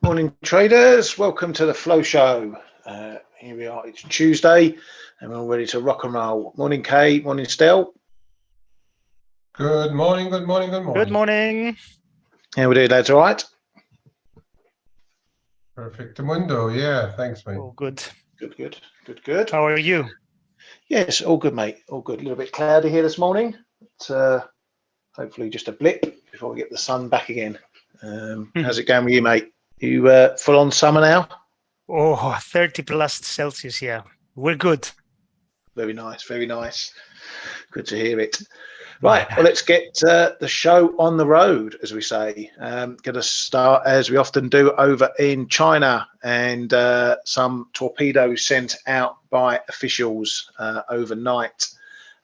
Morning traders, welcome to the Flow Show. Here we are, it's Tuesday and we're all ready to rock and roll. Morning Kay, morning Stel. Good morning, good morning, good morning. Good morning. How we doing, lads, all right? Perfect mundo, yeah, thanks mate. Oh, good. Good. How are you? Yes, all good mate, all good. A little bit cloudy here this morning, but hopefully just a blip before we get the sun back again. How's it going with you, mate? You full on summer now? Oh, 30 plus Celsius, yeah. We're good. Very nice, very nice. Good to hear it. Right, well, let's get the show on the road, as we say. Going to start, as we often do, over in China, and some torpedoes sent out by officials overnight.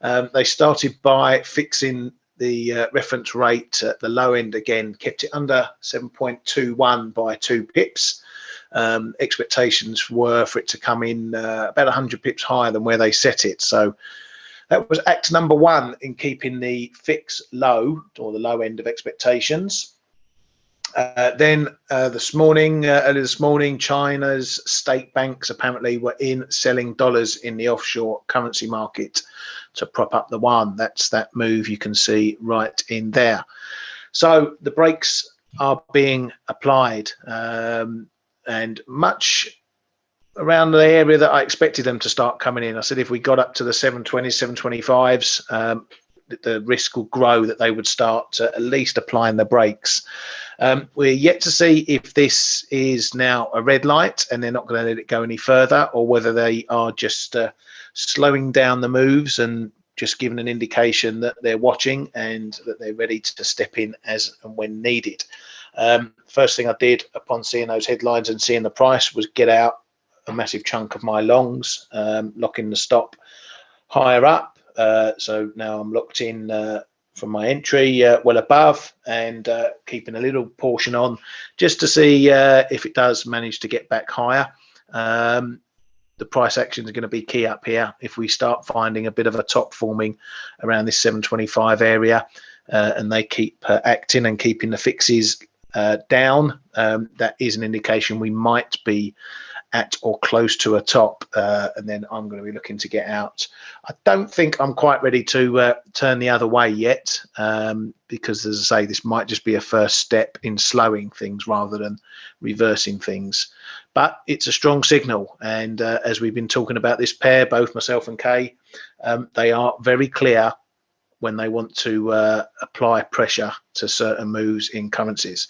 They started by fixing the reference rate at the low end again, kept it under 7.21 by 2 pips. Expectations were for it to come in about 100 pips higher than where they set it. So that was act number one in keeping the fix low, or the low end of expectations. Then early this morning, China's state banks apparently were in selling dollars in the offshore currency market to prop up the yuan. That's that move you can see right in there. So the brakes are being applied, and much around the area that I expected them to start coming in. I said if we got up to the 720s, 725s, the risk will grow that they would start at least applying the brakes. We're yet to see if this is now a red light and they're not going to let it go any further, or whether they are just slowing down the moves and just giving an indication that they're watching and that they're ready to step in as and when needed. First thing I did upon seeing those headlines and seeing the price was get out a massive chunk of my longs, locking the stop higher up. So now I'm locked in from my entry well above, and keeping a little portion on just to see if it does manage to get back higher. The price action is going to be key up here. If we start finding a bit of a top forming around this 725 area, and they keep acting and keeping the fixes down, that is an indication we might be at or close to a top, and then I'm going to be looking to get out. I don't think I'm quite ready to turn the other way yet, because, as I say, this might just be a first step in slowing things rather than reversing things. But it's a strong signal, and as we've been talking about this pair, both myself and Kay, they are very clear when they want to apply pressure to certain moves in currencies.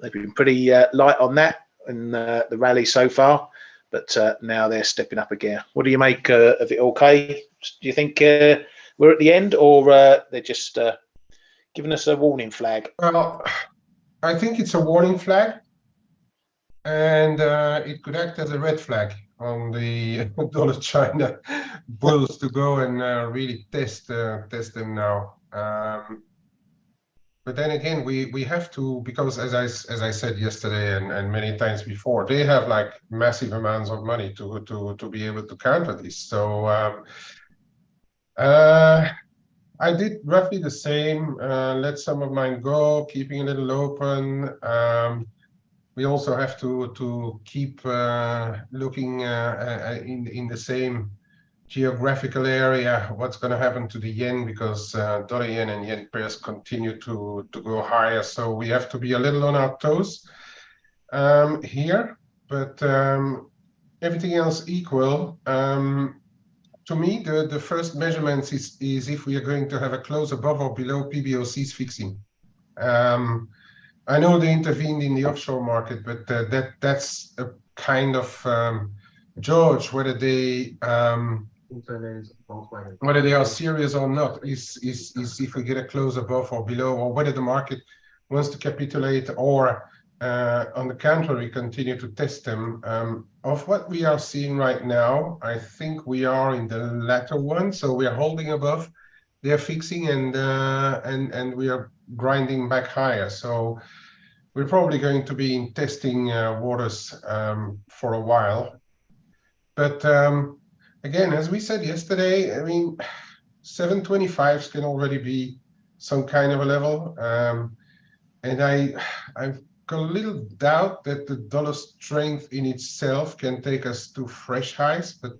They've been pretty light on that in the rally so far, but now they're stepping up again. What do you make of it all, Kay? Do you think we're at the end, or they're just giving us a warning flag? Well, I think it's a warning flag, and it could act as a red flag on the dollar China bulls to go and really test them now. But then again, we have to, because as I said yesterday and many times before, they have like massive amounts of money to be able to counter this. So I did roughly the same. Let some of mine go, keeping a little open. We also have to keep looking in the same geographical area what's going to happen to the yen, because dollar yen and yen pairs continue to go higher, so we have to be a little on our toes here. But everything else equal, to me the first measurements is if we are going to have a close above or below PBOC's fixing. I know they intervened in the offshore market, but that's a kind of George, whether they are serious or not is if we get a close above or below, or whether the market wants to capitulate, or on the contrary continue to test them. Of what we are seeing right now, I think we are in the latter one, so we are holding above, they are fixing, and we are grinding back higher. So we're probably going to be in testing waters for a while. But again, as we said yesterday, I mean, 725s can already be some kind of a level. And I've a little doubt that the dollar strength in itself can take us to fresh highs, but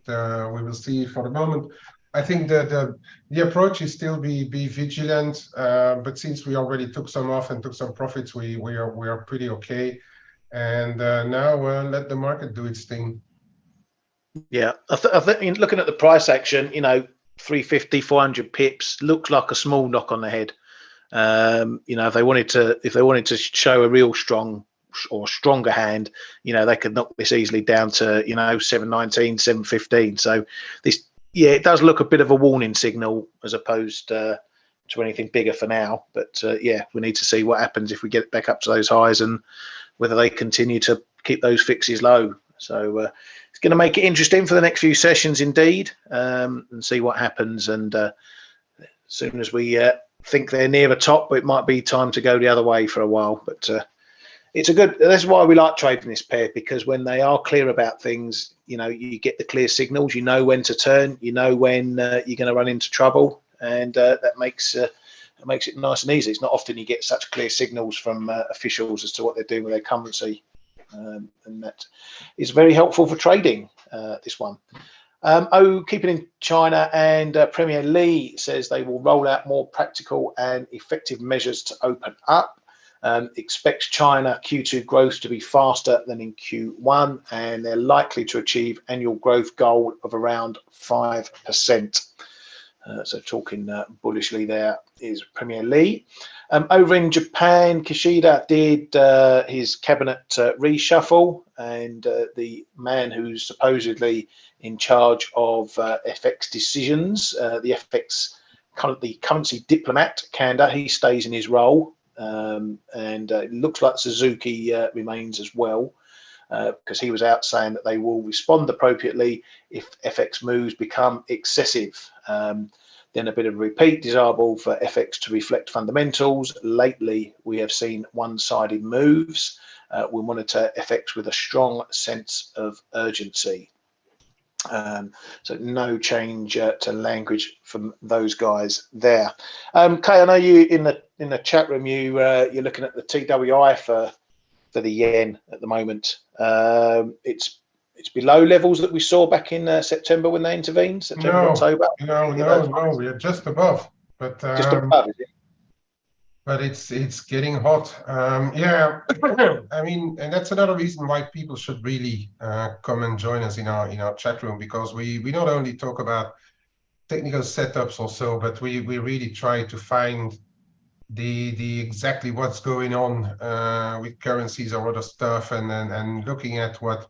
we will see. For the moment, I think that the approach is still be vigilant. But since we already took some off and took some profits, we are pretty okay. And now let the market do its thing. Yeah, I think looking at the price action, 350, 400 pips looks like a small knock on the head. If they wanted to show a real strong or stronger hand, they could knock this easily down to 719, 715. So this, it does look a bit of a warning signal as opposed to anything bigger for now. But we need to see what happens if we get back up to those highs and whether they continue to keep those fixes low. So it's going to make it interesting for the next few sessions, indeed, and see what happens. And as soon as we think they're near the top, it might be time to go the other way for a while. But it's a good. That's why we like trading this pair, because when they are clear about things, you get the clear signals. You know when to turn. You know when you're going to run into trouble, and that makes it nice and easy. It's not often you get such clear signals from officials as to what they're doing with their currency, and that is very helpful for trading. This one. Keeping in China, and Premier Li says they will roll out more practical and effective measures to open up. Expects China Q2 growth to be faster than in Q1, and they're likely to achieve annual growth goal of around 5%. So talking bullishly there is Premier Li. Over in Japan, Kishida did his cabinet reshuffle, and the man who's supposedly in charge of FX decisions, the currency diplomat, Kanda, he stays in his role, and it looks like Suzuki remains as well, because he was out saying that they will respond appropriately if FX moves become excessive. Then a bit of a repeat, desirable for FX to reflect fundamentals. Lately, we have seen one-sided moves. We'll monitor FX with a strong sense of urgency. So no change to language from those guys there. Kay, I know you in the chat room, you're looking at the TWI for the yen at the moment. It's below levels that we saw back in September when they intervened, October. No, we are just above, but Just above, is it? But it's getting hot. Yeah, I mean, and that's another reason why people should really come and join us in our chat room, because we not only talk about technical setups or so, but we really try to find the exactly what's going on with currencies or other stuff, and looking at what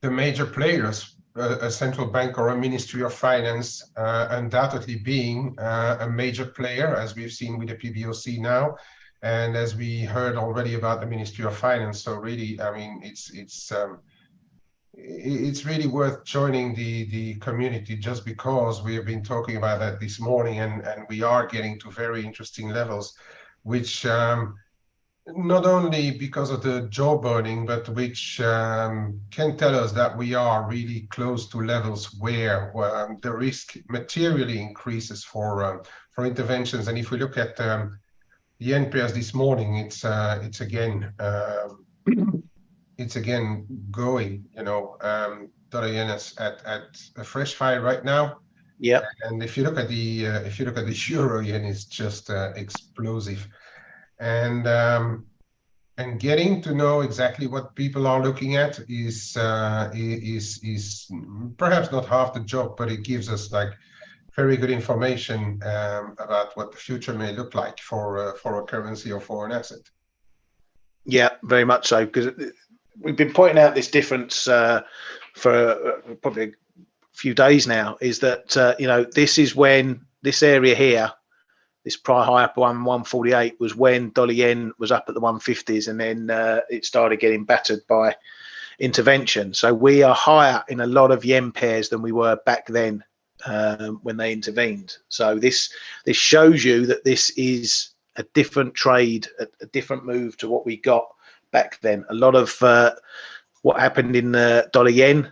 the major players, a central bank or a Ministry of Finance, undoubtedly being a major player, as we've seen with the PBOC now, and as we heard already about the Ministry of Finance. So really, I mean, it's really worth joining the community, just because we have been talking about that this morning, and we are getting to very interesting levels, which not only because of the jaw burning, but which can tell us that we are really close to levels where the risk materially increases for interventions. And if we look at the yen pairs this morning, it's again going. Dollar yen is at a fresh high right now. Yeah. And if you look at the euro yen, it's just explosive. And getting to know exactly what people are looking at is perhaps not half the job, but it gives us like very good information about what the future may look like for a currency or for an asset. Yeah, very much so, because we've been pointing out this difference for probably a few days now. Is that this is when this area here, this prior high up 148, was when dollar yen was up at the 150s, and then it started getting battered by intervention. So we are higher in a lot of yen pairs than we were back then when they intervened. So this shows you that this is a different trade, a different move to what we got back then. A lot of what happened in dollar yen,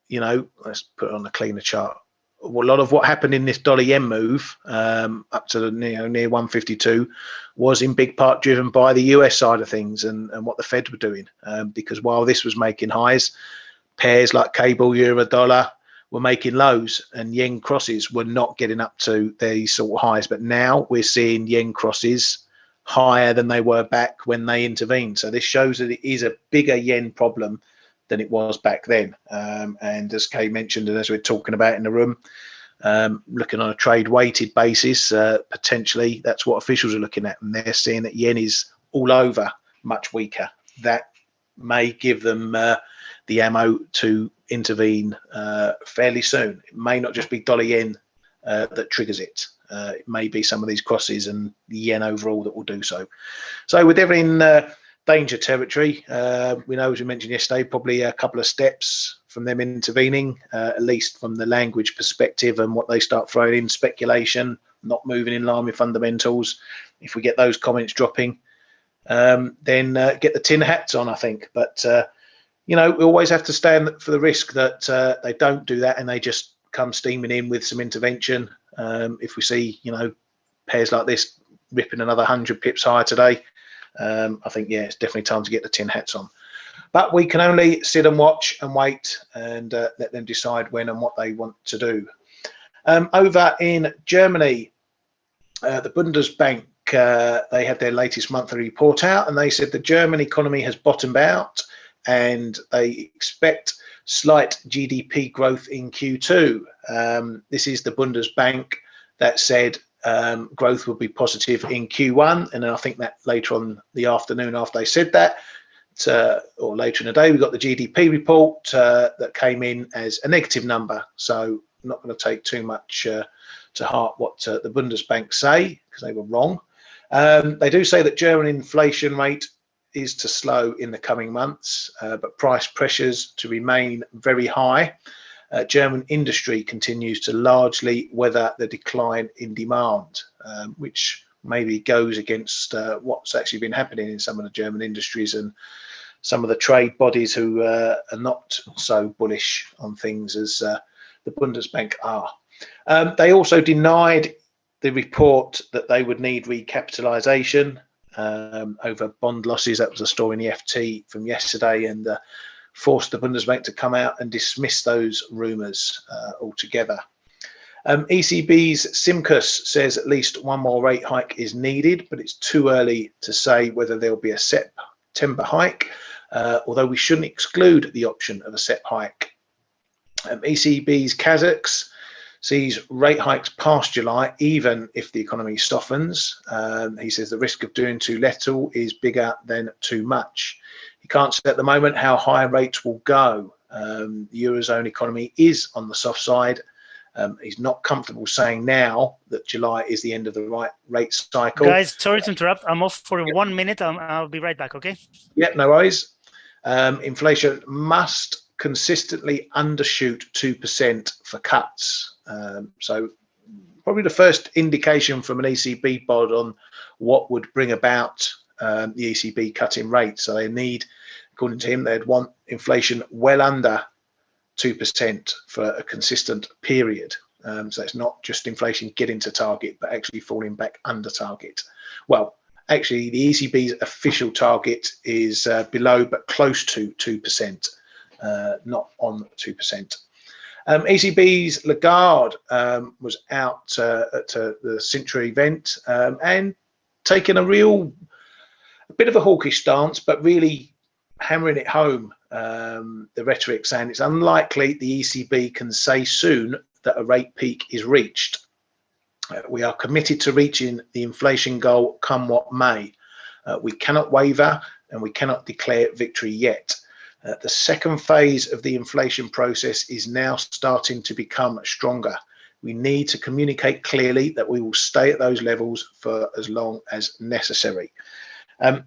let's put it on a cleaner chart. a lot of what happened in this dollar yen move up to near 152 was in big part driven by the US side of things and what the Fed were doing, because while this was making highs, pairs like cable, euro, dollar were making lows, and yen crosses were not getting up to these sort of highs. But now we're seeing yen crosses higher than they were back when they intervened. So this shows that it is a bigger yen problem than it was back then. And as Kay mentioned, and as we're talking about in the room, looking on a trade weighted basis, potentially that's what officials are looking at, and they're seeing that yen is all over much weaker. That may give them the ammo to intervene fairly soon. It may not just be dollar yen that triggers it. It may be some of these crosses and the yen overall that will do so. So with everything danger territory, we know, as we mentioned yesterday, probably a couple of steps from them intervening, at least from the language perspective and what they start throwing in, speculation, not moving in line with fundamentals. If we get those comments dropping, then get the tin hats on, I think. But we always have to stand for the risk that they don't do that and they just come steaming in with some intervention. If we see, pairs like this ripping another 100 pips higher today, I think, yeah, it's definitely time to get the tin hats on. But we can only sit and watch and wait and let them decide when and what they want to do. Over in Germany, the Bundesbank, they had their latest monthly report out, and they said the German economy has bottomed out and they expect slight GDP growth in Q2. This is the Bundesbank that said growth will be positive in Q1, and then I think that later on the afternoon after they said that, or later in the day, we got the GDP report that came in as a negative number. So I'm not going to take too much to heart what the Bundesbank say, because they were wrong. They do say that German inflation rate is to slow in the coming months, but price pressures to remain very high. German industry continues to largely weather the decline in demand, which maybe goes against what's actually been happening in some of the German industries and some of the trade bodies who are not so bullish on things as the Bundesbank are. They also denied the report that they would need recapitalisation over bond losses. That was a story in the FT from yesterday, and forced the Bundesbank to come out and dismiss those rumours altogether. ECB's Simkus says at least one more rate hike is needed, but it's too early to say whether there'll be a September hike, although we shouldn't exclude the option of a SEP hike. ECB's Kazakhs sees rate hikes past July, even if the economy softens. He says the risk of doing too little is bigger than too much. He can't say at the moment how high rates will go. The Eurozone economy is on the soft side. He's not comfortable saying now that July is the end of the rate cycle. Guys, sorry to interrupt. I'm off for 1 minute. I'll be right back, okay? Yep, no worries. Inflation must consistently undershoot 2% for cuts. So probably the first indication from an ECB bod on what would bring about the ECB cutting rates. So they need, according to him, they'd want inflation well under 2% for a consistent period. So it's not just inflation getting to target, but actually falling back under target. Well, actually, the ECB's official target is below but close to 2%, not on 2%. ECB's Lagarde was out at the Sintra event and taking a bit of a hawkish stance, but really hammering it home, the rhetoric saying it's unlikely the ECB can say soon that a rate peak is reached. We are committed to reaching the inflation goal come what may. We cannot waver and we cannot declare victory yet. The second phase of the inflation process is now starting to become stronger. We need to communicate clearly that we will stay at those levels for as long as necessary.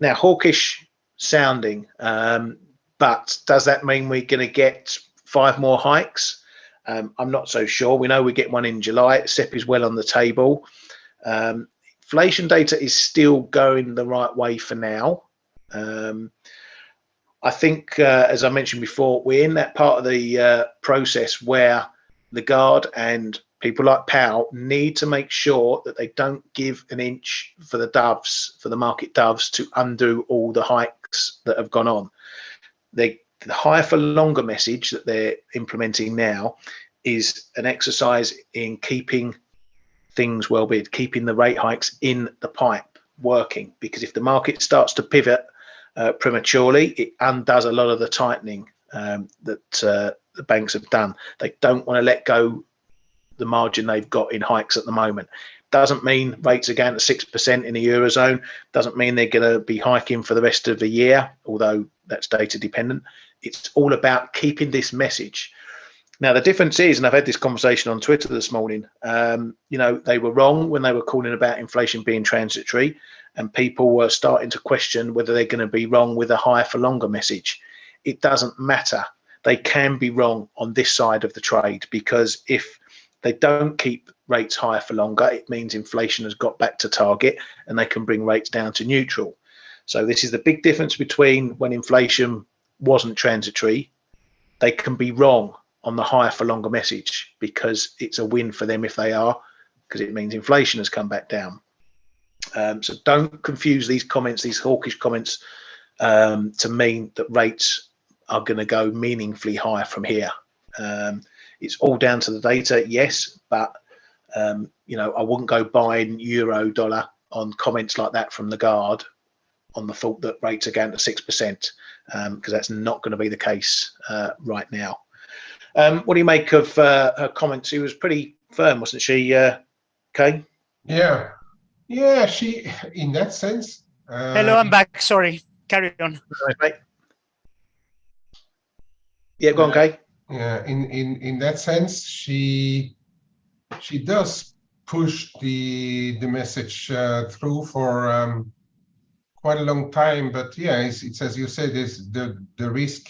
Now, hawkish sounding, but does that mean we're going to get 5 more hikes? I'm not so sure. We know we get one in July. SEP is well on the table. Inflation data is still going the right way for now. I think, as I mentioned before, we're in that part of the process where Lagarde and people like Powell need to make sure that they don't give an inch for the doves, for the market doves, to undo all the hikes that have gone on. The higher for longer message that they're implementing now is an exercise in keeping things well bid, keeping the rate hikes in the pipe working, because if the market starts to pivot prematurely, it undoes a lot of the tightening that the banks have done. They don't want to let go the margin they've got in hikes at the moment. Doesn't mean rates are going to 6% in the Eurozone. Doesn't mean they're going to be hiking for the rest of the year, although that's data dependent. It's all about keeping this message. Now, the difference is, and I've had this conversation on Twitter this morning, you know, they were wrong when they were calling about inflation being transitory, and people were starting to question whether they're going to be wrong with a higher for longer message. It doesn't matter. They can be wrong on this side of the trade, because if they don't keep rates higher for longer, it means inflation has got back to target and they can bring rates down to neutral. So this is the big difference between when inflation wasn't transitory. They can be wrong on the higher for longer message because it's a win for them if they are, because it means inflation has come back down. So don't confuse these comments, these hawkish comments, to mean that rates are going to go meaningfully higher from here. It's all down to the data, yes, but you know, I wouldn't go buying euro dollar on comments like that from Lagarde on the thought that rates are going to 6%, because that's not going to be the case right now. What do you make of her comments? She was pretty firm, wasn't she, Kay? Yeah, she, in that sense. Hello, I'm back. Sorry, carry on. Right, mate. Yeah, go on, Kay. Yeah, in that sense, she does push the message through for quite a long time. But yeah, it's as you said, is the risk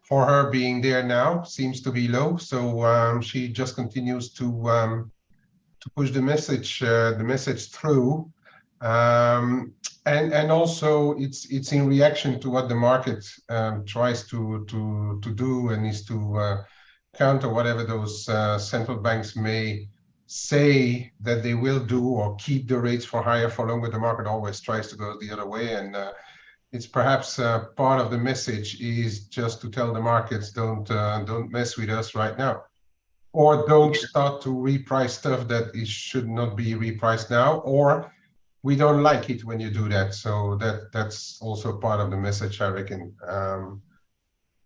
for her being there now seems to be low. So she just continues to push the message through. And also it's in reaction to what the market tries to do, and is to counter whatever those central banks may say that they will do, or keep the rates for higher for longer. The market always tries to go the other way, and it's perhaps part of the message is just to tell the markets, don't mess with us right now, or don't start to reprice stuff that should not be repriced now, or we don't like it when you do that. So that's also part of the message, I reckon.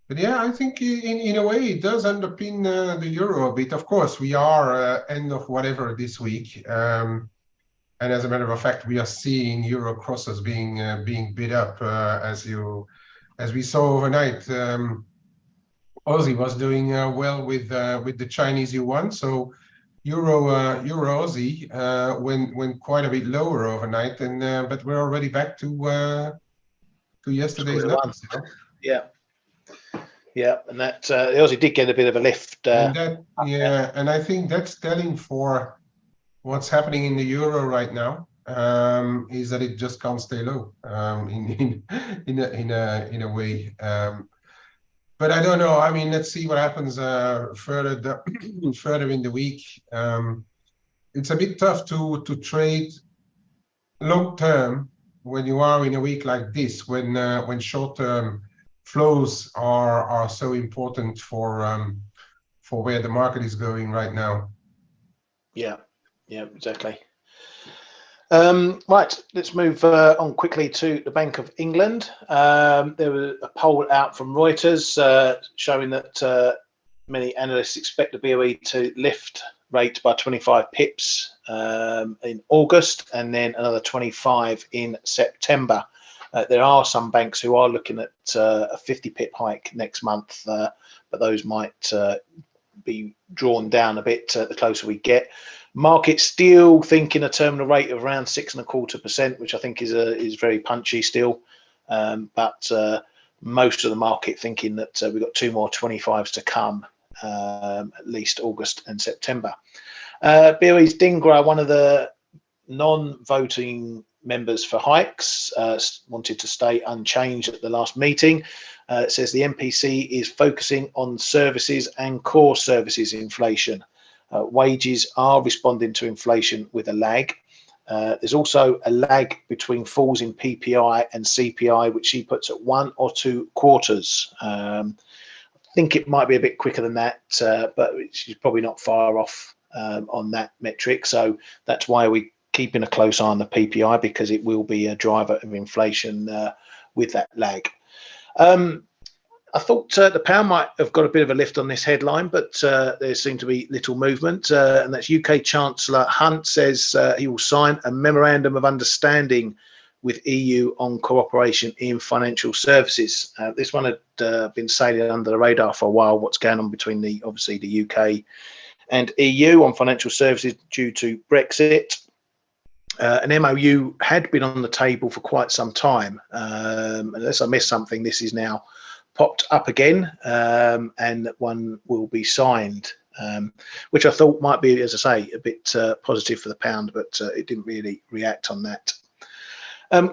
But yeah, I think in a way it does underpin the euro a bit. Of course, we are end of whatever this week, and as a matter of fact, we are seeing euro crosses being bid up as we saw overnight. Aussie was doing well with the Chinese yuan, so Euro Aussie went quite a bit lower overnight, and but we're already back to yesterday's levels. Yeah, and that the Aussie did get a bit of a lift. And I think that's telling for what's happening in the euro right now. Is that it just can't stay low in a way. But I don't know. I mean, let's see what happens further in the week. It's a bit tough to trade long term when you are in a week like this, when short term flows are so important for where the market is going right now. Yeah, exactly. Right, let's move on quickly to the Bank of England. There was a poll out from Reuters showing that many analysts expect the BOE to lift rate by 25 pips in August, and then another 25 in September. There are some banks who are looking at a 50 pip hike next month, but those might be drawn down a bit the closer we get. Market still thinking a terminal rate of around 6.25%, which I think is very punchy still. But most of the market thinking that we've got two more 25s to come, at least August and September. BOE's Dingra, one of the non-voting members for hikes, wanted to stay unchanged at the last meeting. It says the MPC is focusing on services and core services inflation. Wages are responding to inflation with a lag. There's also a lag between falls in PPI and CPI, which she puts at 1 or 2 quarters. I think it might be a bit quicker than that, but she's probably not far off on that metric. So that's why we're keeping a close eye on the PPI, because it will be a driver of inflation with that lag. I thought the pound might have got a bit of a lift on this headline, but there seemed to be little movement. And that's UK Chancellor Hunt says he will sign a memorandum of understanding with EU on cooperation in financial services. This one had been sailing under the radar for a while. What's going on between obviously the UK and EU on financial services due to Brexit. An MOU had been on the table for quite some time. Unless I missed something, this is now popped up again, and that one will be signed, which I thought might be, as I say, a bit positive for the pound, but it didn't really react on that.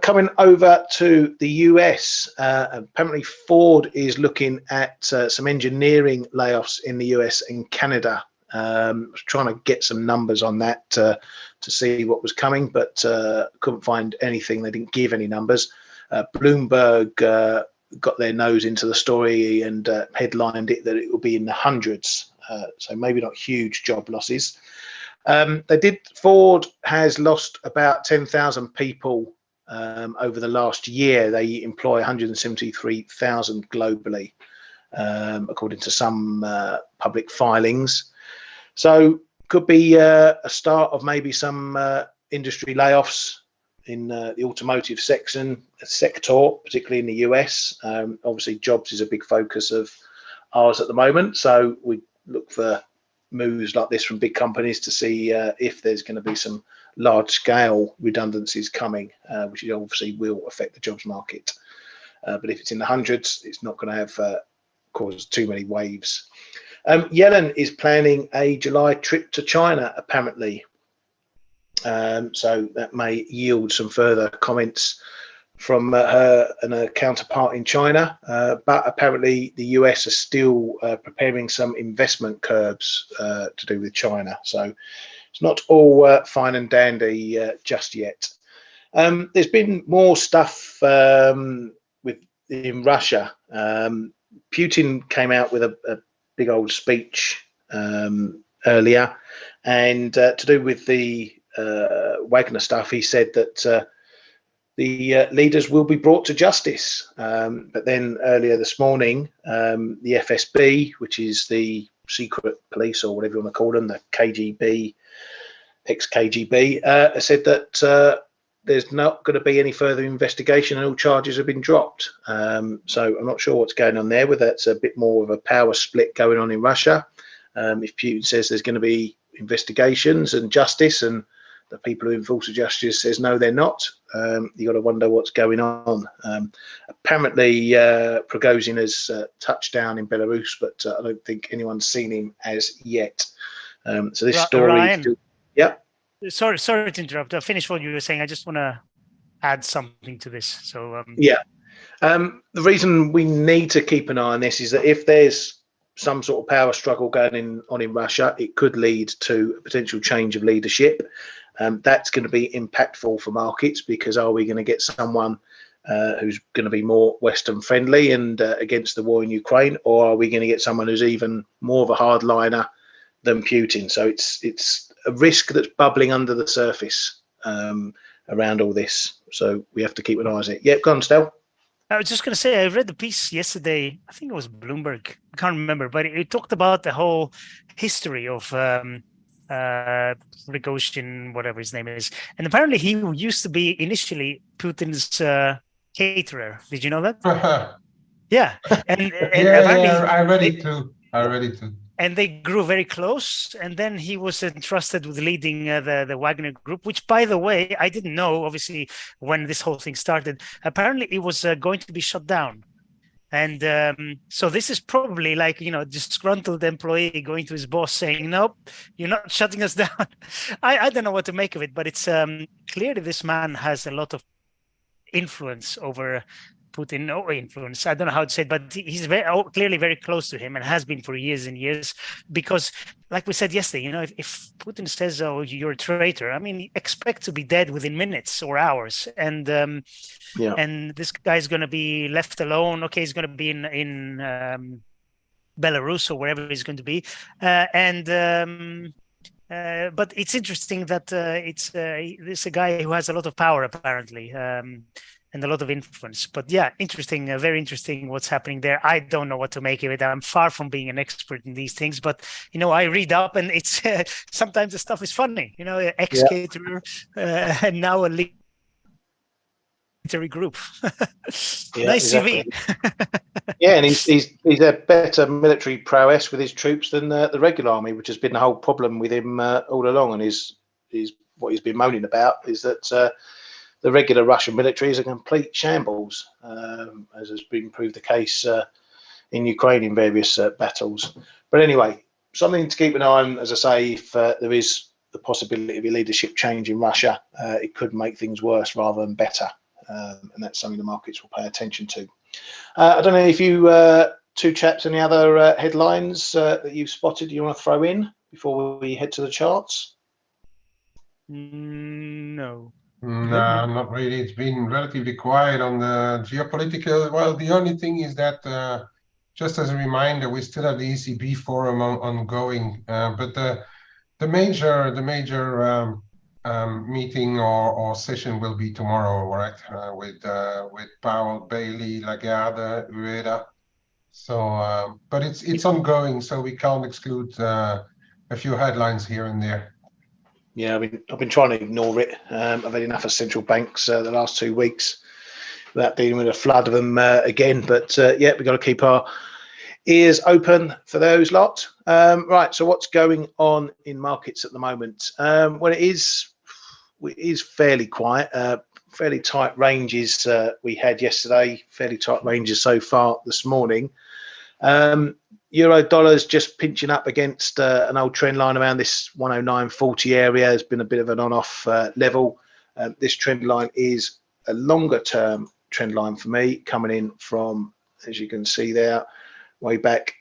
Coming over to the US, apparently Ford is looking at some engineering layoffs in the US and Canada. I was trying to get some numbers on that to see what was coming, but couldn't find anything. They didn't give any numbers. Bloomberg got their nose into the story and headlined it that it will be in the hundreds, so maybe not huge job losses. Ford has lost about 10,000 people over the last year. They employ 173,000 globally, according to some public filings. So could be a start of maybe some industry layoffs in the automotive sector, particularly in the US. Obviously, jobs is a big focus of ours at the moment. So we look for moves like this from big companies to see if there's going to be some large-scale redundancies coming, which obviously will affect the jobs market. But if it's in the hundreds, it's not going to have cause too many waves. Yellen is planning a July trip to China, apparently. So that may yield some further comments from her and her counterpart in China. But apparently the US are still preparing some investment curbs to do with China. So it's not all fine and dandy just yet. There's been more stuff in Russia. Putin came out with a big old speech earlier, and to do with the Wagner stuff, he said that the leaders will be brought to justice. But then earlier this morning, the F.A.C.E, which is the secret police, or whatever you want to call them, the KGB, ex-KGB, said that there's not going to be any further investigation and all charges have been dropped. So I'm not sure what's going on there, whether that's a bit more of a power split going on in Russia. If Putin says there's going to be investigations and justice, and the people who enforce the justice says no, they're not, you got to wonder what's going on. Apparently, Prigozhin has touched down in Belarus, but I don't think anyone's seen him as yet. So this story, Ryan, yeah. Sorry to interrupt. Finish what you were saying. I just want to add something to this. So the reason we need to keep an eye on this is that if there's some sort of power struggle going on in Russia, it could lead to a potential change of leadership. That's going to be impactful for markets, because are we going to get someone who's going to be more Western friendly and against the war in Ukraine, or are we going to get someone who's even more of a hardliner than Putin? So it's a risk that's bubbling under the surface around all this. So we have to keep an eye on it. Yeah, go on, Stel. I was just going to say, I read the piece yesterday. I think it was Bloomberg. I can't remember, but it talked about the whole history of Prigozhin, whatever his name is. And apparently he used to be initially Putin's caterer. Did you know that? Yeah. And I read it too. And they grew very close, and then he was entrusted with leading the Wagner group, which, by the way, I didn't know, obviously, when this whole thing started. Apparently, it was going to be shut down. And so this is probably like, a disgruntled employee going to his boss saying, nope, you're not shutting us down. I don't know what to make of it, but it's clearly this man has a lot of influence over Putin influence. I don't know how to say it, but he's clearly very close to him and has been for years and years. Because, like we said yesterday, if Putin says, "Oh, you're a traitor," I mean, expect to be dead within minutes or hours. And this guy's going to be left alone. Okay, he's going to be in Belarus or wherever he's going to be, but it's interesting that this is a guy who has a lot of power apparently, and a lot of influence. But yeah, interesting, very interesting what's happening there. I don't know what to make of it. I'm far from being an expert in these things, but I read up, and it's sometimes the stuff is funny. Ex-caterer and now a military group. Nice exactly. CV. Yeah, and he's a better military prowess with his troops than the regular army, which has been the whole problem with him all along. And what he's been moaning about is that the regular Russian military is a complete shambles, as has been proved the case in Ukraine in various battles. But anyway, something to keep an eye on. As I say, if there is the possibility of a leadership change in Russia, it could make things worse rather than better. And that's something the markets will pay attention to. I don't know if you two chaps, any other headlines that you've spotted you want to throw in before we head to the charts? No. No, not really. It's been relatively quiet on the geopolitical. Well, the only thing is that, just as a reminder, we still have the ECB forum ongoing, but the major meeting or session will be tomorrow, right? With Powell, Bailey, Lagarde, Ueda. So, but it's ongoing, so we can't exclude a few headlines here and there. Yeah, I've been trying to ignore it. I've had enough of central banks the last 2 weeks without dealing with a flood of them again. But yeah, we've got to keep our ears open for those lot. Right, so what's going on in markets at the moment? Well, it is fairly quiet. Fairly tight ranges we had yesterday. Fairly tight ranges so far this morning. Euro dollar's just pinching up against an old trend line around this 109.40 area. Has been a bit of an on-off level. This trend line is a longer term trend line for me, coming in from, as you can see there, way back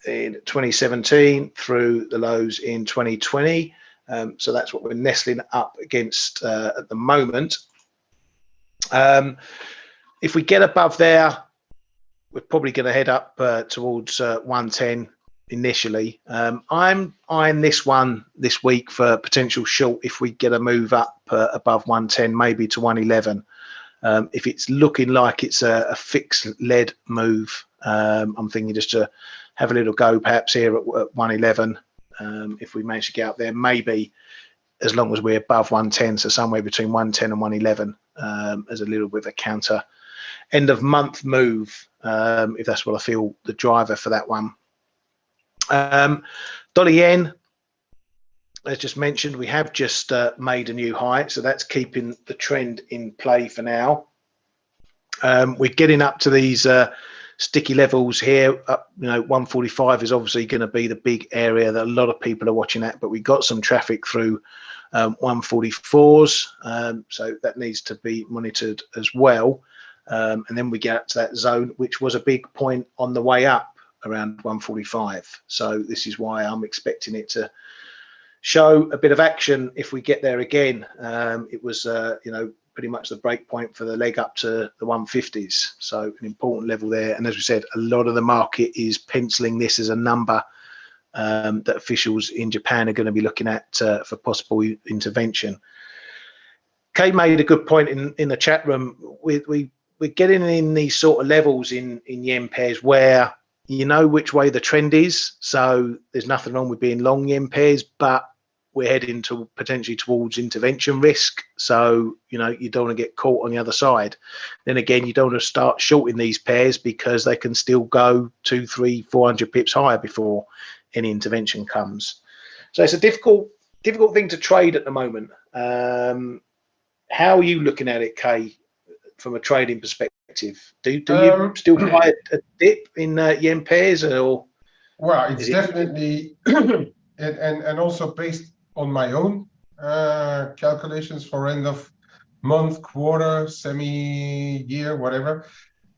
in 2017 through the lows in 2020. So that's what we're nestling up against at the moment. If we get above there, we're probably going to head up towards 110 initially. I'm eyeing this one this week for potential short if we get a move up above 110, maybe to 111. If it's looking like it's a fixed-led move, I'm thinking just to have a little go perhaps here at 111. If we manage to get up there, maybe as long as we're above 110, so somewhere between 110 and 111 as a little bit of a counter end of month move, if that's what I feel the driver for that one. Dollar yen, as just mentioned, we have just made a new high, so that's keeping the trend in play for now. We're getting up to these sticky levels here. 145 is obviously going to be the big area that a lot of people are watching at, but we got some traffic through 144s, so that needs to be monitored as well. And then we get up to that zone, which was a big point on the way up around 145. So this is why I'm expecting it to show a bit of action if we get there again. It was, pretty much the break point for the leg up to the 150s. So an important level there. And as we said, a lot of the market is penciling this as a number that officials in Japan are going to be looking at for possible intervention. Kay made a good point in the chat room. We're getting in these sort of levels in yen pairs where you know which way the trend is. So there's nothing wrong with being long yen pairs, but we're heading to potentially towards intervention risk. So, you don't want to get caught on the other side. Then again, you don't want to start shorting these pairs because they can still go 200, 300, 400 pips higher before any intervention comes. So it's a difficult thing to trade at the moment. How are you looking at it, Kay, from a trading perspective? Do you still buy a dip in yen pairs, or? Well, it's definitely, and also based on my own calculations for end of month, quarter, semi-year, whatever.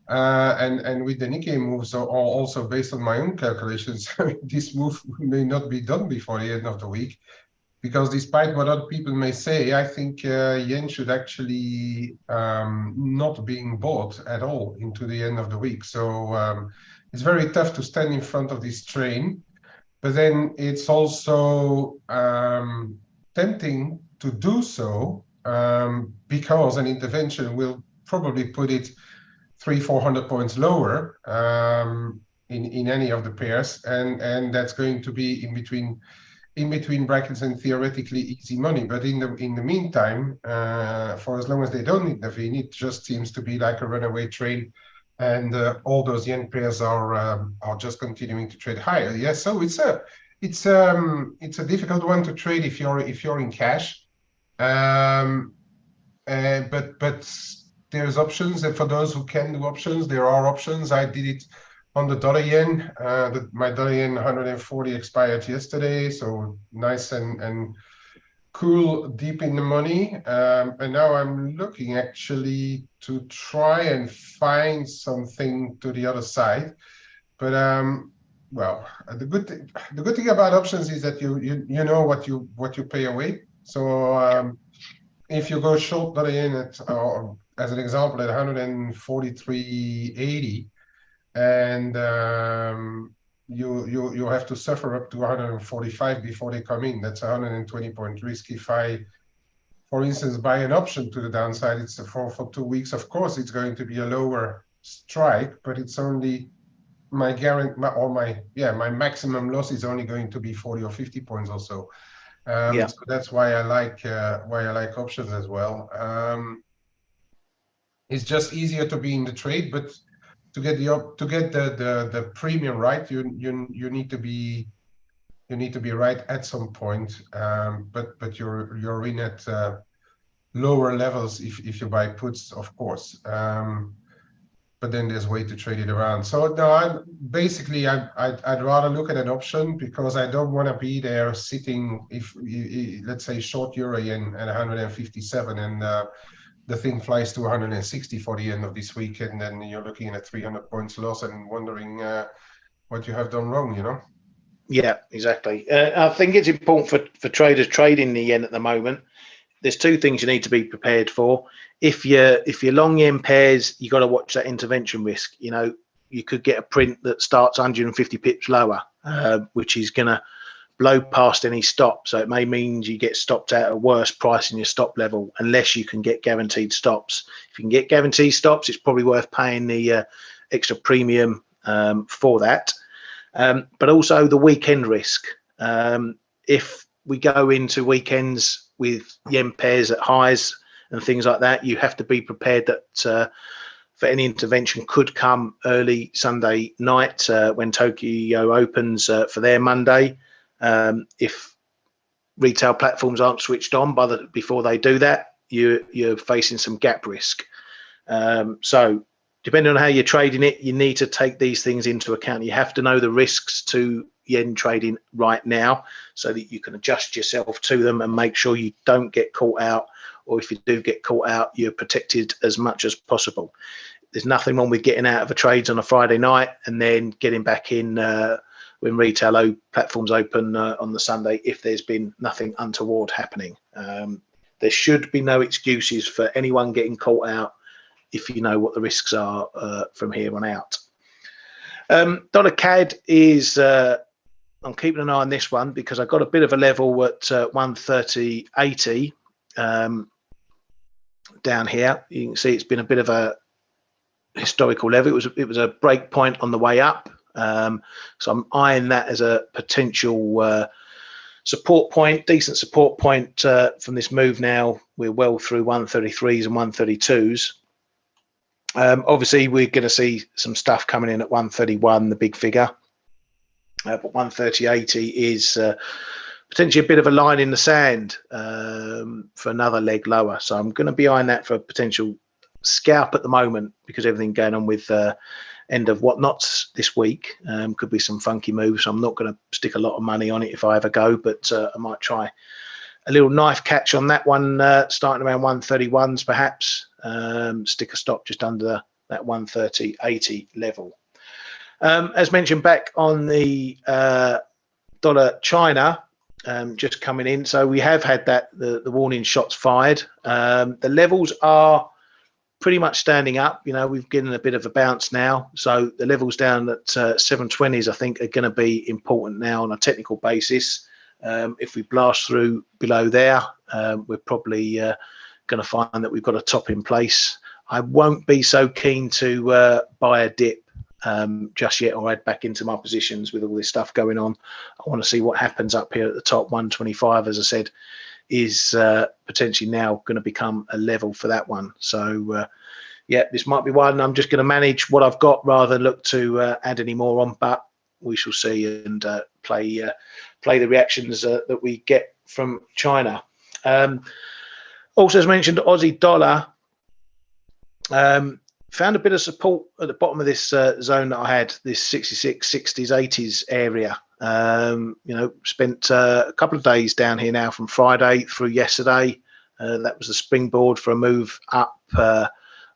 And with the Nikkei moves are also based on my own calculations, this move may not be done before the end of the week, because despite what other people may say, I think yen should actually not being bought at all into the end of the week. So it's very tough to stand in front of this train, but then it's also tempting to do so because an intervention will probably put it 300-400 points lower in any of the pairs, and that's going to be in between brackets and theoretically easy money. But in the meantime, for as long as they don't intervene, it just seems to be like a runaway train, and all those yen pairs are just continuing to trade higher. Yeah, so it's a difficult one to trade if you're in cash, but there's options, and for those who can do options, there are options. I did it on the dollar yen. My dollar yen 140 expired yesterday, so nice and cool, deep in the money. And now I'm looking actually to try and find something to the other side. But well, the good thing about options is that you know what you pay away. So if you go short dollar yen at as an example at 143.80, and you have to suffer up to 145 before they come in. That's 120 point risk. If I, for instance, buy an option to the downside, it's for 2 weeks. Of course, it's going to be a lower strike, but it's only my guarantee, or my maximum loss is only going to be 40 or 50 points or so. So that's why I like options as well. It's just easier to be in the trade, but to get the premium right, you need to be right at some point. But you're in at lower levels if you buy puts, of course. But then there's a way to trade it around. So no, I'd rather look at an option, because I don't want to be there sitting if let's say short euro yen at 157 and the thing flies to 160 for the end of this week, and then you're looking at a 300 points loss and wondering what you have done wrong, you know? Yeah, exactly. I think it's important for traders trading the yen at the moment. There's two things you need to be prepared for. If you're long yen pairs, you got to watch that intervention risk. You know, you could get a print that starts 150 pips lower, which is going to blow past any stop. So it may mean you get stopped at a worse price in your stop level, unless you can get guaranteed stops. If you can get guaranteed stops, it's probably worth paying the extra premium for that. But also the weekend risk. If we go into weekends with yen pairs at highs and things like that, you have to be prepared that for any intervention could come early Sunday night when Tokyo opens for their Monday. If retail platforms aren't switched on before they do that, you're facing some gap risk. So depending on how you're trading it, you need to take these things into account. You have to know the risks to yen trading right now, so that you can adjust yourself to them and make sure you don't get caught out, or if you do get caught out, you're protected as much as possible. There's nothing wrong with getting out of a trades on a Friday night and then getting back in when retail platforms open on the Sunday, if there's been nothing untoward happening. There should be no excuses for anyone getting caught out if you know what the risks are from here on out. Dollar CAD is I'm keeping an eye on this one, because I got a bit of a level at 130.80 down here. You can see it's been a bit of a historical level. It was a break point on the way up, so I'm eyeing that as a potential support point, decent support point from this move. Now we're well through 133s and 132s. Obviously we're going to see some stuff coming in at 131, the big figure. But 130.80 is potentially a bit of a line in the sand for another leg lower. So I'm going to be eyeing that for a potential scalp at the moment, because everything going on with end of whatnots this week could be some funky moves. So I'm not going to stick a lot of money on it if I ever go, but I might try a little knife catch on that one, starting around 131s perhaps. Stick a stop just under that 130.80 level. As mentioned, back on the dollar China, just coming in. So we have had the warning shots fired. The levels are pretty much standing up. We've given a bit of a bounce now. So the levels down at 720s, I think, are going to be important now on a technical basis. If we blast through below there, we're probably going to find that we've got a top in place. I won't be so keen to buy a dip just yet, or add back into my positions with all this stuff going on. I want to see what happens up here at the top. 125, as I said, is potentially now going to become a level for that one. So yeah, this might be one. I'm just going to manage what I've got rather than look to add any more on, but we shall see and play the reactions that we get from China. Also, as mentioned, Aussie dollar found a bit of support at the bottom of this zone that I had, this 66, 60s, 80s area. Spent a couple of days down here now from Friday through yesterday. That was the springboard for a move up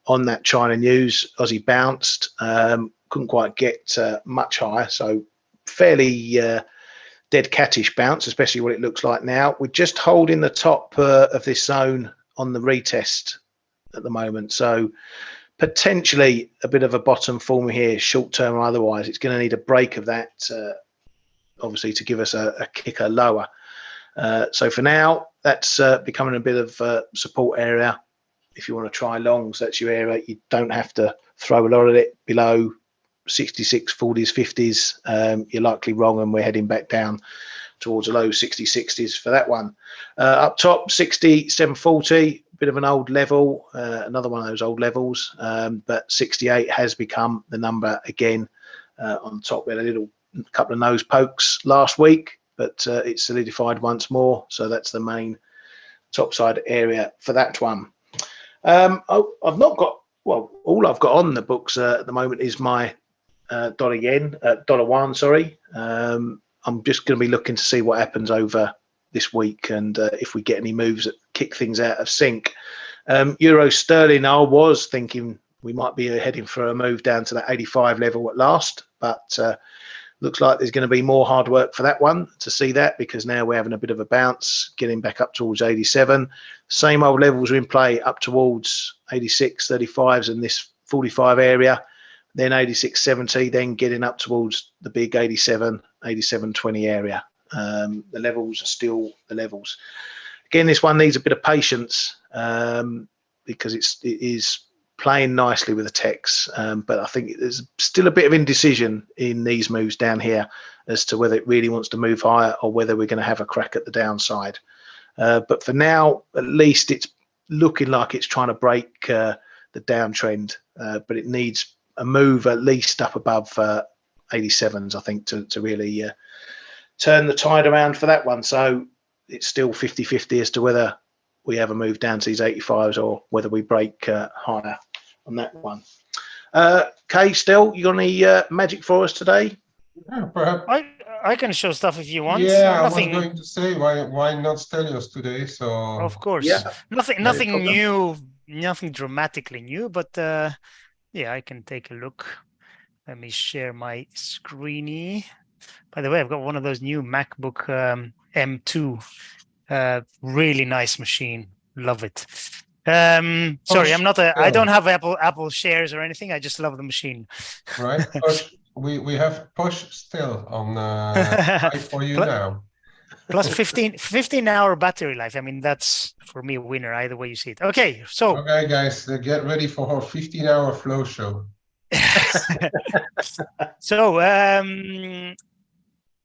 on that China news. Aussie bounced, couldn't quite get much higher, so fairly dead cattish bounce, especially what it looks like now. We're just holding the top of this zone on the retest at the moment, so potentially a bit of a bottom form here, short term or otherwise. It's going to need a break of that, obviously, to give us a kicker lower. So for now, that's becoming a bit of support area. If you want to try longs, that's your area. You don't have to throw a lot of it below 66, 40s, 50s. You're likely wrong, and we're heading back down towards the low 60, 60s for that one. Up top, 60, 740, bit of an old level, another one of those old levels, but 68 has become the number again. On top, we had a couple of nose pokes last week, but it's solidified once more, so that's the main topside area for that one. I've not got, well, all I've got on the books at the moment is my dollar yuan, sorry. I'm just going to be looking to see what happens over this week, and if we get any moves that kick things out of sync. Euro sterling, I was thinking we might be heading for a move down to that 85 level at last, but looks like there's going to be more hard work for that one to see that, because now we're having a bit of a bounce, getting back up towards 87. Same old levels are in play up towards 86, 35s in this 45 area, then 86, 70, then getting up towards the big 87, 87, 20 area. The levels are still the levels. Again, this one needs a bit of patience because it is playing nicely with the techs, but I think there's still a bit of indecision in these moves down here as to whether it really wants to move higher or whether we're going to have a crack at the downside. But for now, at least it's looking like it's trying to break the downtrend, but it needs a move at least up above 87s, I think, to really turn the tide around for that one. So it's still 50-50 as to whether we have a move down to these 85s or whether we break higher on that one. Kay, still, you got any magic for us today? Yeah, perhaps. I can show stuff if you want. Yeah, nothing... I was going to say, why not Stelios today? So of course, yeah, nothing new, nothing dramatically new, but yeah, I can take a look. Let me share my screeny. By the way, I've got one of those new MacBook M2. Really nice machine. Love it. Sorry, I'm not I don't have Apple shares or anything. I just love the machine. Right. We have push still on for you now. Plus 15-hour battery life. I mean, that's for me a winner either way you see it. Okay, so okay, guys, get ready for our 15-hour flow show. So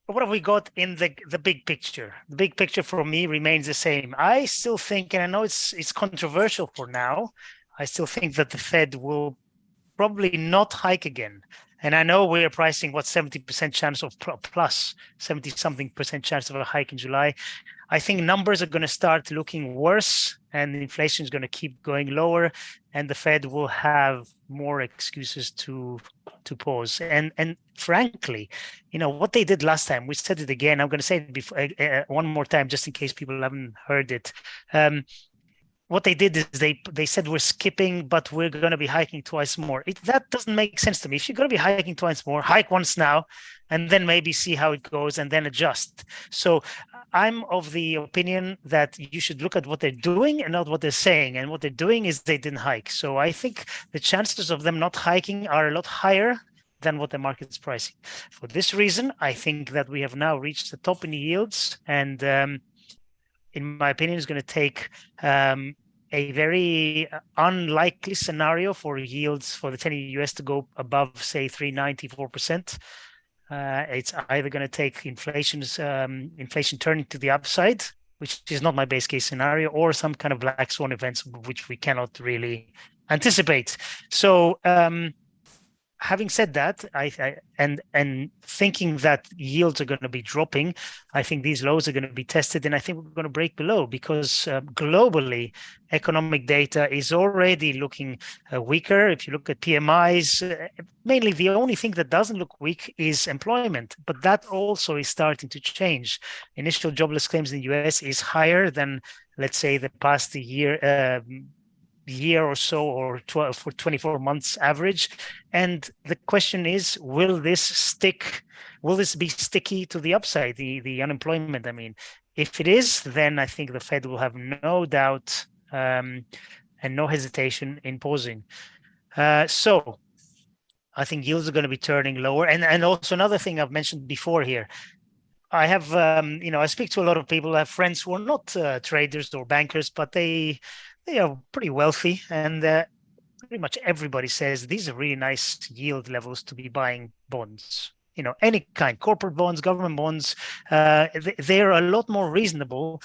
what have we got in the big picture? The big picture for me remains the same. I still think, and I know it's controversial for now, I still think that the Fed will probably not hike again. And I know we're pricing 70% chance of plus 70-something% chance of a hike in July. I think numbers are going to start looking worse, and inflation is going to keep going lower, and the Fed will have more excuses to pause. And frankly, you know what they did last time. We said it again. I'm going to say it before, one more time, just in case people haven't heard it. what they did is they said we're skipping, but we're going to be hiking twice more. That doesn't make sense to me. If you're going to be hiking twice more, hike once now, and then maybe see how it goes, and then adjust. So I'm of the opinion that you should look at what they're doing and not what they're saying. And what they're doing is they didn't hike. So I think the chances of them not hiking are a lot higher than what the market's pricing. For this reason, I think that we have now reached the top in the yields, and in my opinion, it's going to take a very unlikely scenario for yields for the 10-year US to go above, say, 3.94%. It's either going to take inflation turning to the upside, which is not my base case scenario, or some kind of black swan events, which we cannot really anticipate. So having said that, and thinking that yields are going to be dropping, I think these lows are going to be tested, and I think we're going to break below, because globally, economic data is already looking weaker. If you look at PMIs, mainly the only thing that doesn't look weak is employment, but that also is starting to change. Initial jobless claims in the US is higher than, let's say, the past year or so, or 12 for 24 months average. And the question is, will this stick? Will this be sticky to the upside, the unemployment? I mean, if it is, then I think the Fed will have no doubt and no hesitation in pausing. So I think yields are going to be turning lower. And also another thing I've mentioned before here, I have, I speak to a lot of people. I have friends who are not traders or bankers, but they are pretty wealthy, and pretty much everybody says these are really nice yield levels to be buying bonds. Any kind, corporate bonds, government bonds, they're a lot more reasonable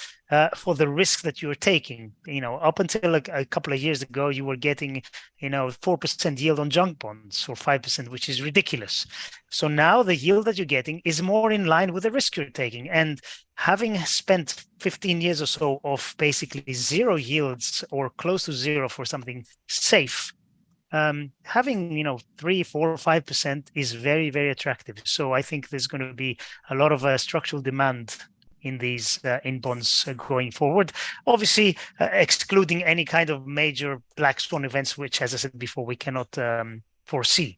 for the risk that you're taking. Up until a couple of years ago, you were getting, 4% yield on junk bonds or 5%, which is ridiculous. So now the yield that you're getting is more in line with the risk you're taking. And having spent 15 years or so of basically zero yields or close to zero for something safe, having 3, 4, 5% is very, very attractive. So I think there's going to be a lot of structural demand in these in bonds going forward. Obviously, excluding any kind of major black swan events, which, as I said before, we cannot foresee.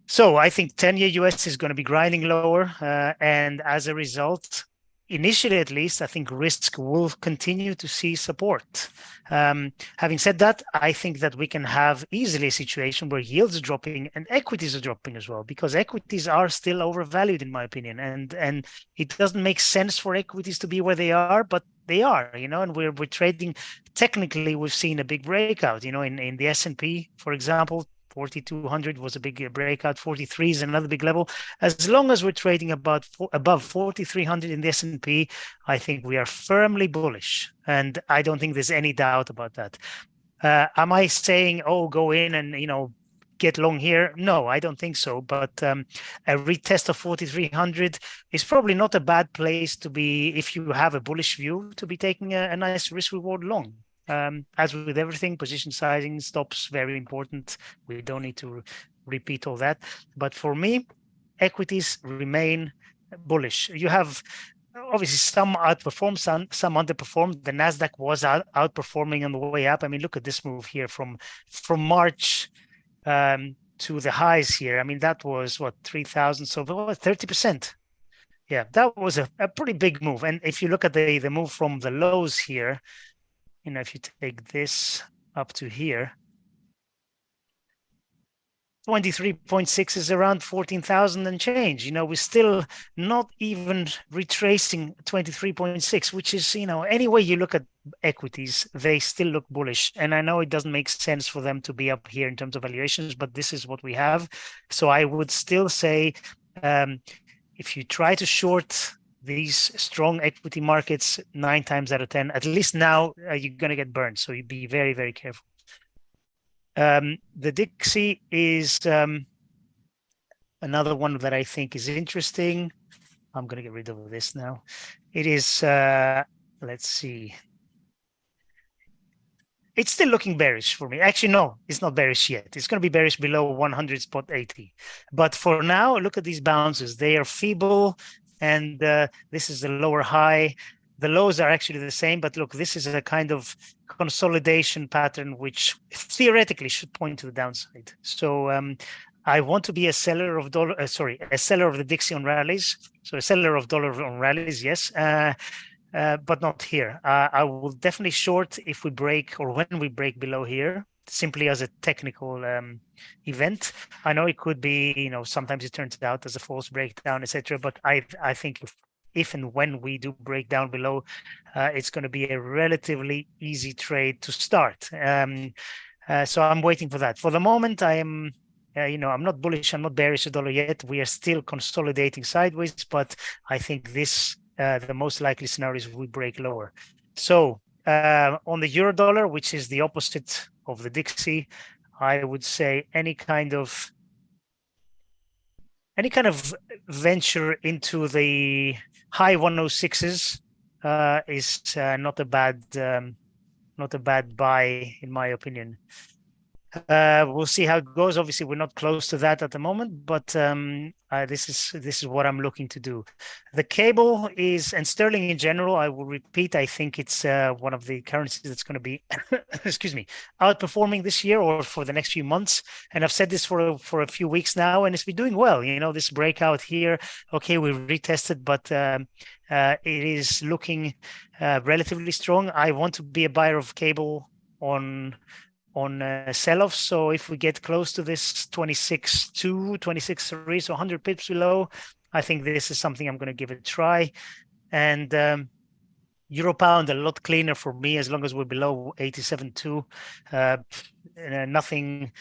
So I think 10-year US is going to be grinding lower, and as a result, initially at least, I think risk will continue to see support. Having said that, I think that we can have easily a situation where yields are dropping and equities are dropping as well, because equities are still overvalued, in my opinion. And it doesn't make sense for equities to be where they are, but they are, and we're trading. Technically, we've seen a big breakout, in the S&P, for example. 4,200 was a big breakout. 43 is another big level. As long as we're trading above 4,300 in the S&P, I think we are firmly bullish, and I don't think there's any doubt about that. Am I saying, go in and get long here? No, I don't think so. But a retest of 4,300 is probably not a bad place to be if you have a bullish view, to be taking a nice risk reward long. As with everything, position sizing, stops, very important. We don't need to repeat all that. But for me, equities remain bullish. You have obviously some outperform, some underperform. The Nasdaq was outperforming on the way up. I mean, look at this move here from March to the highs here. I mean, that was what, 3,000, so 30%. Yeah, that was a pretty big move. And if you look at the move from the lows here, if you take this up to here, 23.6 is around 14,000 and change. We're still not even retracing 23.6, which is, any way you look at equities, they still look bullish. And I know it doesn't make sense for them to be up here in terms of valuations, but this is what we have. So I would still say, if you try to short these strong equity markets 9 times out of 10, at least now you're going to get burned. So you be very, very careful. The Dixie is another one that I think is interesting. I'm going to get rid of this now. It is, let's see. It's still looking bearish for me. Actually, no, it's not bearish yet. It's going to be bearish below 100.80. But for now, look at these bounces. They are feeble. And this is the lower high. The lows are actually the same, but look, this is a kind of consolidation pattern which theoretically should point to the downside. So I want to be a seller of a seller of the Dixie on rallies. So a seller of dollar on rallies, yes, but not here. I will definitely short if we break or when we break below here, simply as a technical event. I know it could be, you know, sometimes it turns out as a false breakdown, etc. But I think if and when we do break down below, it's going to be a relatively easy trade to start. So I'm waiting for that. For the moment, I am, you know, I'm not bullish, I'm not bearish the dollar yet. We are still consolidating sideways, but I think this, the most likely scenario is we break lower. So on the euro dollar, which is the opposite of the Dixie, I would say any kind of venture into the high 106s is not a bad buy in my opinion. We'll see how it goes. Obviously, we're not close to that at the moment, but this is what I'm looking to do. The cable is, and sterling in general, I will repeat, I think it's one of the currencies that's going to be, excuse me, outperforming this year or for the next few months. And I've said this for a few weeks now, and it's been doing well. You know, this breakout here, okay, we retested, but it is looking relatively strong. I want to be a buyer of cable on sell-off. So if we get close to this 26.2, 26.3, so 100 pips below, I think this is something I'm going to give it a try. And euro pound a lot cleaner for me as long as we're below 87.2. Nothing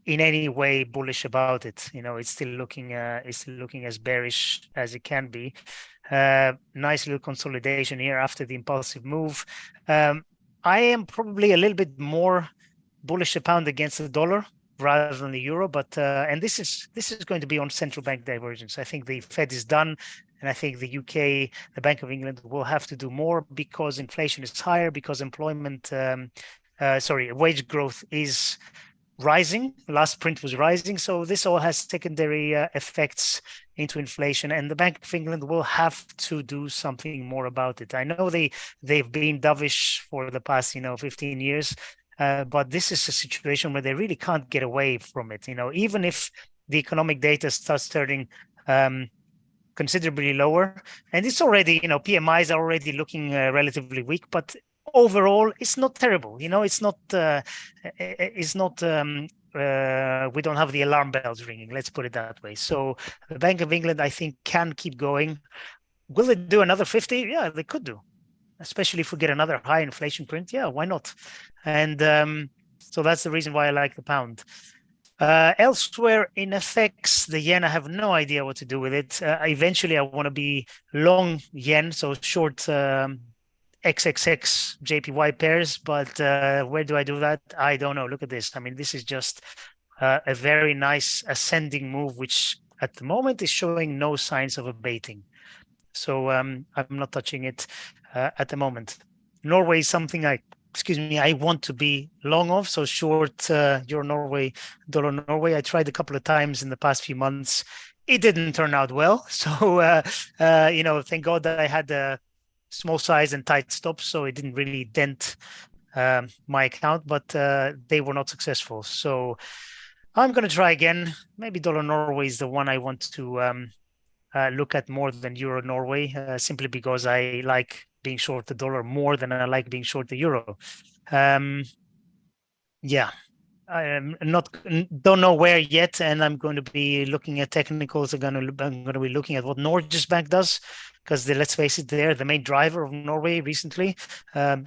in any way bullish about it. You know, it's still looking as bearish as it can be. Nice little consolidation here after the impulsive move. I am probably a little bit more bullish the pound against the dollar rather than the euro, but and this is going to be on central bank divergence. I think the Fed is done, and I think the UK, the Bank of England, will have to do more because inflation is higher, because employment, wage growth is rising. The last print was rising, so this all has secondary effects into inflation, and the Bank of England will have to do something more about it. I know they've been dovish for the past 15 years. But this is a situation where they really can't get away from it. Even if the economic data starts turning considerably lower, and it's already, PMIs are already looking relatively weak, but overall, it's not terrible. It's not. We don't have the alarm bells ringing. Let's put it that way. So the Bank of England, I think, can keep going. Will they do another 50? Yeah, they could do. Especially if we get another high inflation print, yeah, why not? And so that's the reason why I like the pound. Elsewhere in FX, the yen, I have no idea what to do with it. Eventually, I want to be long yen, so short XXX JPY pairs, but where do I do that? I don't know. Look at this. I mean, this is just a very nice ascending move, which at the moment is showing no signs of abating. So I'm not touching it at the moment. Norway is something I want to be long of. So short euro Norway, dollar Norway. I tried a couple of times in the past few months. It didn't turn out well. So, thank God that I had a small size and tight stops. So it didn't really dent my account, but they were not successful. So I'm going to try again. Maybe dollar Norway is the one I want to look at more than euro Norway, simply because I like being short the dollar more than I like being short the euro. Yeah, don't know where yet, and I'm going to be looking at technicals. I'm going to be looking at what Norges Bank does, because let's face it, they're the main driver of Norway recently.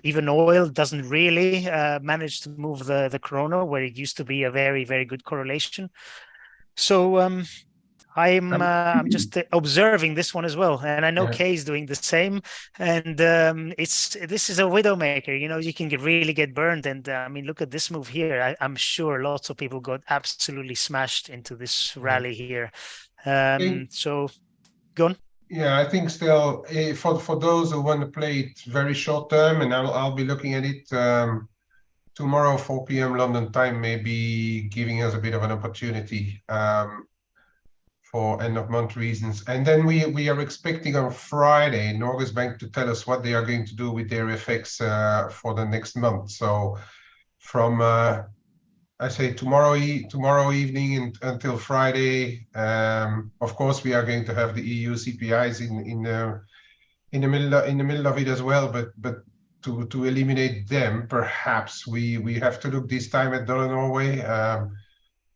Even oil doesn't really manage to move the krona, where it used to be a very, very good correlation. So I'm just observing this one as well, and I know Kay is doing the same. And this is a widowmaker. You can really get burned. And I mean, look at this move here. I'm sure lots of people got absolutely smashed into this rally here. So, go on. Yeah, I think still for those who want to play it very short term, and I'll be looking at it tomorrow, 4 p.m. London time, maybe giving us a bit of an opportunity. for end of month reasons. And then we are expecting on Friday Norges Bank to tell us what they are going to do with their FX for the next month. So from I say tomorrow evening until Friday, of course we are going to have the EU CPIs in the middle of it as well, but to eliminate them, perhaps we have to look this time at dollar Norway.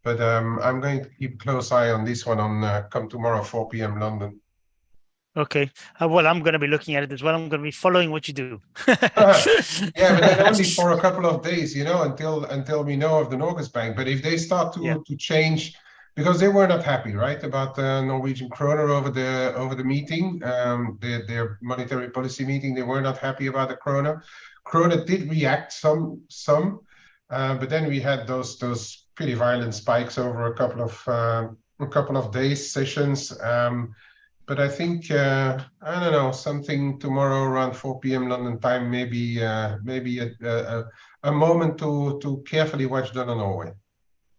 But I'm going to keep a close eye on this one on come tomorrow 4 p.m. London. Okay. Well, I'm going to be looking at it as well. I'm going to be following what you do. Yeah, but then only for a couple of days, until we know of the Norges Bank. But if they start to change, because they were not happy, right, about the Norwegian kroner over the meeting, their monetary policy meeting, they were not happy about the kroner. Kroner did react some, but then we had those pretty violent spikes over a couple of days sessions. But I think I don't know, something tomorrow around 4 p.m. London time, maybe a moment to carefully watch dollar Norway.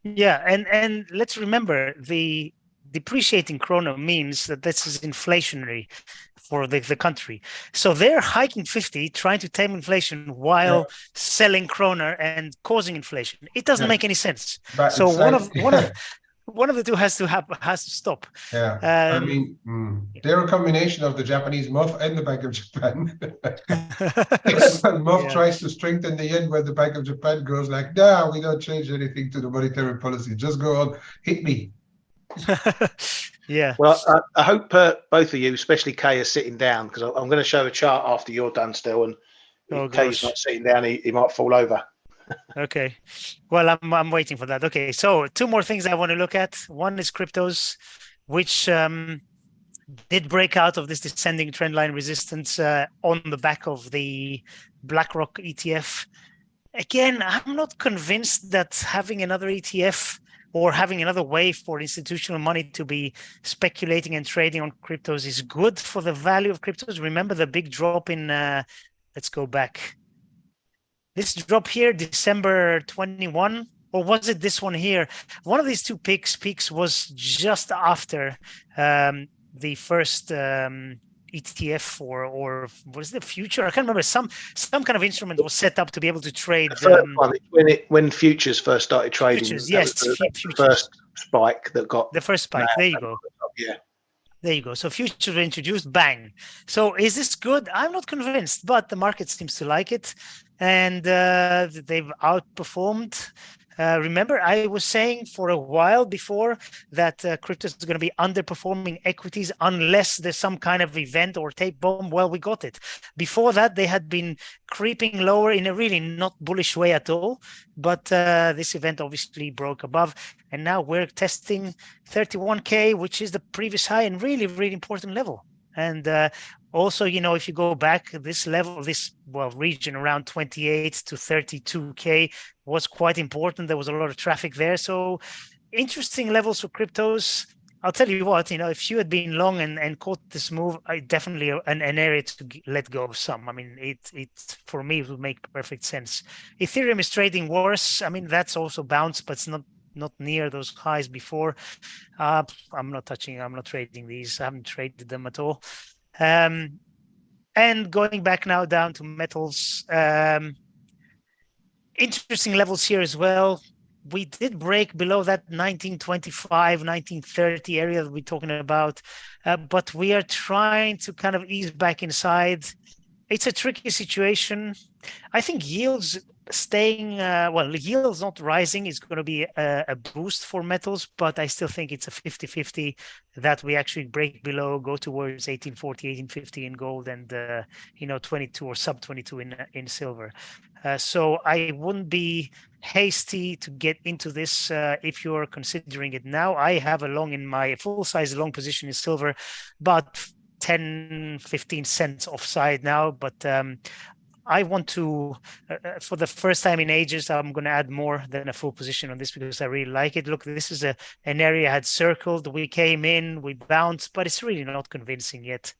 Yeah, and let's remember the depreciating krona means that this is inflationary for the country. So they're hiking 50, trying to tame inflation while selling kroner and causing inflation. It doesn't make any sense. But so one of the two has to stop. Yeah, I mean, they're a combination of the Japanese MOF and the Bank of Japan. MOF tries to strengthen the yen, where the Bank of Japan goes like, "No, we don't change anything to the monetary policy. Just go on, hit me." Yeah. Well, I hope both of you, especially Kay, are sitting down, because I'm going to show a chart after you're done still, and if Kay's not sitting down, he might fall over. Okay. Well, I'm waiting for that. Okay. So 2 more things I want to look at. One is cryptos, which did break out of this descending trend line resistance on the back of the BlackRock ETF. Again, I'm not convinced that having another ETF or having another way for institutional money to be speculating and trading on cryptos is good for the value of cryptos. Remember the big drop in, let's go back. This drop here, December 21, or was it this one here? One of these 2 peaks was just after the first ETF or was it the future? I can't remember. Some kind of instrument was set up to be able to trade. When futures first started trading. Futures, yes, the first spike that got the first spike. There you go. Yeah. There you go. So futures were introduced, bang. So is this good? I'm not convinced, but the market seems to like it, and they've outperformed. Remember, I was saying for a while before that crypto is going to be underperforming equities unless there's some kind of event or tape bomb. Well, we got it. Before that, they had been creeping lower in a really not bullish way at all. But this event obviously broke above. And now we're testing 31K, which is the previous high and really, really important level. And also, if you go back, this level, region around 28 to 32K was quite important. There was a lot of traffic there. So interesting levels for cryptos. I'll tell you what, if you had been long and caught this move, definitely an area to let go of some. I mean, it for me, it would make perfect sense. Ethereum is trading worse. I mean, that's also bounced, but it's not near those highs before. I'm not trading these. I haven't traded them at all. And going back now down to metals, interesting levels here as well. We did break below that 1925, 1930 area that we're talking about, but we are trying to kind of ease back inside. It's a tricky situation. I think yields yields not rising is going to be a boost for metals, but I still think it's a 50-50 that we actually break below, go towards 1840, 1850 in gold, and 22 or sub 22 in silver. So I wouldn't be hasty to get into this if you're considering it now. I have a long in my full-size long position in silver, but 10-15 cents offside now, but I want to, for the first time in ages, I'm going to add more than a full position on this because I really like it. Look, this is an area I had circled. We came in, we bounced, but it's really not convincing yet.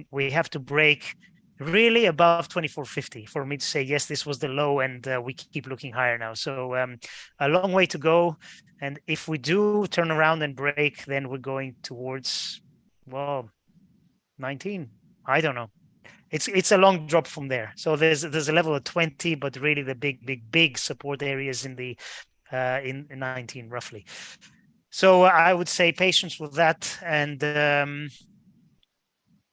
We have to break really above 2450 for me to say, yes, this was the low and we keep looking higher now. So a long way to go. And if we do turn around and break, then we're going towards, well, 19. I don't know. It's a long drop from there. So there's a level of 20, but really the big support areas in the in 19 roughly. So I would say patience with that, and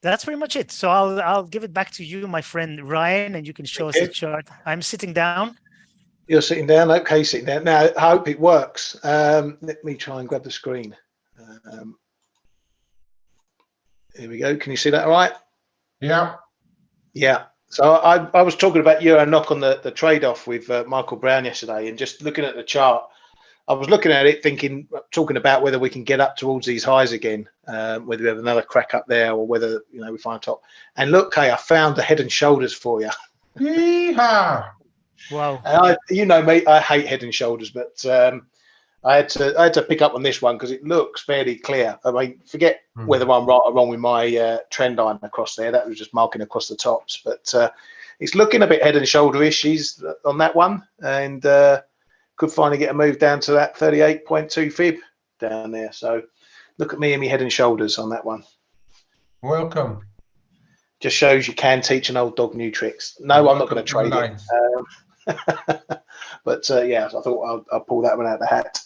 that's pretty much it. So I'll give it back to you, my friend Ryan, and you can show us the chart. I'm sitting down. You're sitting down. Okay, sitting down. Now I hope it works. Let me try and grab the screen. Here we go. Can you see that all right? Yeah. Yeah. So I was talking about Euro knock on the trade-off with Michael Brown yesterday, and just looking at the chart, I was looking at it thinking, talking about whether we can get up towards these highs again, whether we have another crack up there, or whether we find top. And look, hey, I found the head and shoulders for you. Yeehaw! Wow. And you know me, I hate head and shoulders, but I had to pick up on this one because it looks fairly clear. I mean, forget whether I'm right or wrong with my trend line across there. That was just marking across the tops, but it's looking a bit head and shoulder-ish on that one, and could finally get a move down to that 38.2 fib down there. So look at me and me head and shoulders on that one. Welcome. Just shows you can teach an old dog new tricks. No, I'm not going to trade it. But yeah, I thought I'll pull that one out of the hat.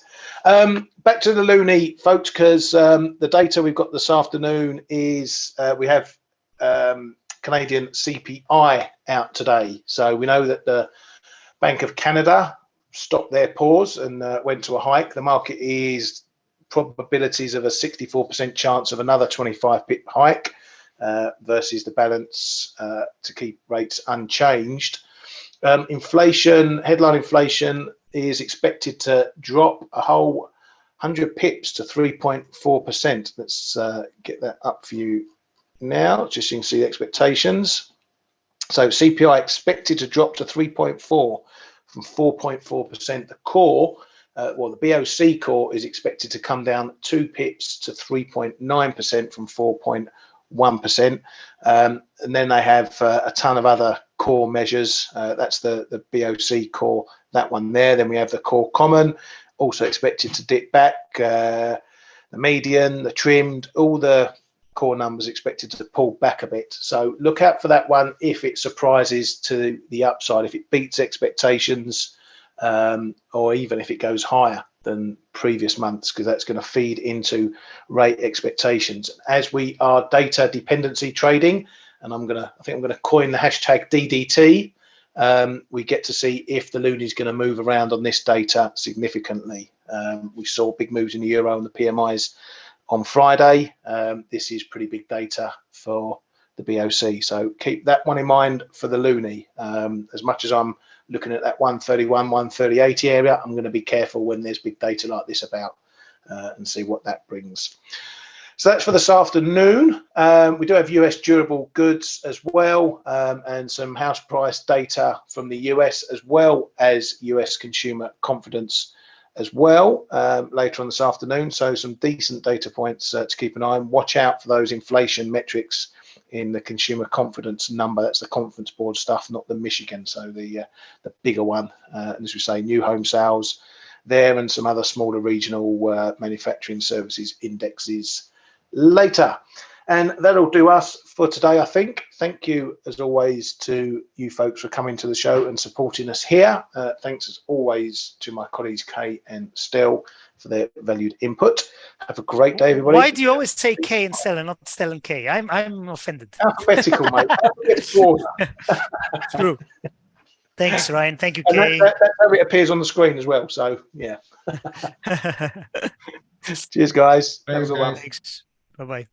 Back to the loonie, folks, because the data we've got this afternoon is we have Canadian CPI out today. So we know that the Bank of Canada stopped their pause and went to a hike. The market is probabilities of a 64% chance of another 25 pip hike versus the balance to keep rates unchanged. Inflation, headline inflation is expected to drop a whole 100 pips to 3.4%. Let's get that up for you now, just so you can see the expectations. So CPI expected to drop to 3.4 from 4.4%. The core, well, the BOC core is expected to come down 2 pips to 3.9% from 4.1%. And then they have a ton of other core measures. That's the BOC core, that one there. Then we have the core common, also expected to dip back. The median, the trimmed, all the core numbers expected to pull back a bit. So look out for that one if it surprises to the upside, if it beats expectations, or even if it goes higher than previous months, because that's going to feed into rate expectations. As we are data dependency trading, and I think I'm going to coin the hashtag DDT, we get to see if the loonie is going to move around on this data significantly. We saw big moves in the euro and the PMIs on Friday. This is pretty big data for the BOC, so keep that one in mind for the loonie. As much as I'm looking at that 131, 138 area, I'm going to be careful when there's big data like this about and see what that brings. So that's for this afternoon. We do have US durable goods as well, and some house price data from the US, as well as US consumer confidence as well later on this afternoon. So some decent data points to keep an eye on. Watch out for those inflation metrics in the consumer confidence number. That's the conference board stuff, not the Michigan. So the bigger one. And as we say, new home sales there, and some other smaller regional manufacturing services indexes later. And that'll do us for today, I think. Thank you, as always, to you folks for coming to the show and supporting us here. Thanks, as always, to my colleagues Kay and Stel for their valued input. Have a great day, everybody. Why do you always say K and Stel and not Stel and K? I'm offended. Alphabetical, mate. Alphabetical. True. Thanks, Ryan. Thank you, And Kay. that's how it appears on the screen as well. So, yeah. Cheers, guys. Thanks, guys. Thanks. Bye-bye.